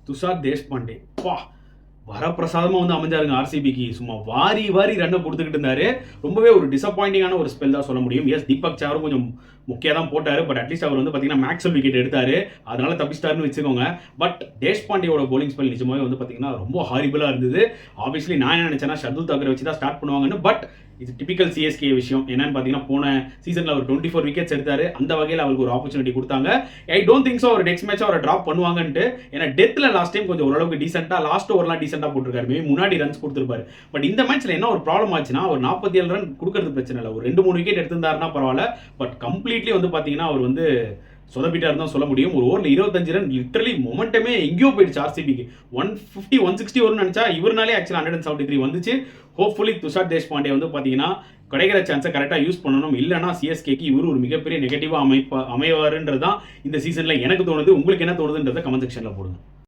துஷார் தேஷ்பாண்டே வரப்பிரசாதமாக வந்து அமைஞ்சாருங்க ஆர்சிபிக்கு. சும்மா வாரி வாரி ரன்னை கொடுத்துக்கிட்டு இருந்தாரு. ரொம்பவே ஒரு டிசப்பாயிண்டிங்கான ஒரு ஸ்பெல் தான் சொல்ல முடியும். எஸ், தீபக் சாரும் கொஞ்சம் முக்கியம் தான் போட்டார். பட் அட்லீஸ்ட் அவர் வந்து பார்த்தீங்கன்னா மேக்ஸிமம் விக்கெட் எடுத்தார். அதனால தப்பிச்சிட்டாருன்னு வச்சுக்கோங்க. பட் தேஷ்பாண்டேயோட போலிங் ஸ்பெல் நிஜமாவே வந்து பார்த்தீங்கன்னா ரொம்ப ஹாரிபிளாக இருந்தது. ஆப்வியஸ்லி நான் என்ன நினச்சேன்னா ஷர்துல் தாக்கரை வச்சு தான் ஸ்டார்ட் பண்ணுவாங்கன்னு. பட் இது டிபிக்கல் சிஎஸ்கே விஷயம். என்னன்னு பார்த்தீங்கன்னா போன சீசனில் அவர் 24 விக்கெட்ஸ் எடுத்தார். அந்த வகையில் அவருக்கு ஒரு ஆப்பர்ச்சுனிட்டி கொடுத்தாங்க. ஐ டோன்ட் திங்க் ஸோ அவர் நெக்ஸ்ட் மேட்ச் அவரை ட்ராப் பண்ணுவாங்கன்ட்டு. ஏன்னா டெத்தில் லாஸ்ட் டைம் கொஞ்சம் ஓரளவுக்கு டீசெண்டாக லாஸ்ட் ஓவர்லாம் டீசெண்டாக போட்டிருக்காரு. மேபி முன்னாடி ரன்ஸ் கொடுத்துருப்பாரு. பட் இந்த மேட்ச்சில் என்ன ஒரு ப்ராப்ளம் ஆச்சுன்னா அவர் 47 ரன் கொடுக்கறது பிரச்சனை இல்லை. ஒரு 2-3 விக்கெட் எடுத்திருந்தாருன்னா பரவாயில்ல. பட் கம்ப்ளீட்லி வந்து பார்த்தீங்கன்னா அவர் வந்து சொதப்பிட்டாருன்னு தான் சொல்ல முடியும். ஒரு ஓவரில் 25 ரன் லிட்டரலி மொமெண்டமே எங்கேயோ போயிடுச்சு ஆர்சிபிக்கு. 150 160 வரும்னு நினச்சா இவர்னாலே ஆக்சுவலாக 173 வந்துச்சு. ஹோப்ஃபுல்லி துஷார் தேஷ்பாண்டே வந்து பார்த்தீங்கன்னா கிடைக்கிற சான்ஸை கரெக்டாக யூஸ் பண்ணணும். இல்லைனா சிஎஸ்கேக்கு இவர் ஒரு மிகப்பெரிய நெகட்டிவாக அமைவாருன்றது தான் இந்த சீசனில் எனக்கு தோணுது. உங்களுக்கு என்ன தோணுதுன்றதை கமெண்ட் செக்ஷனில் போடுங்க.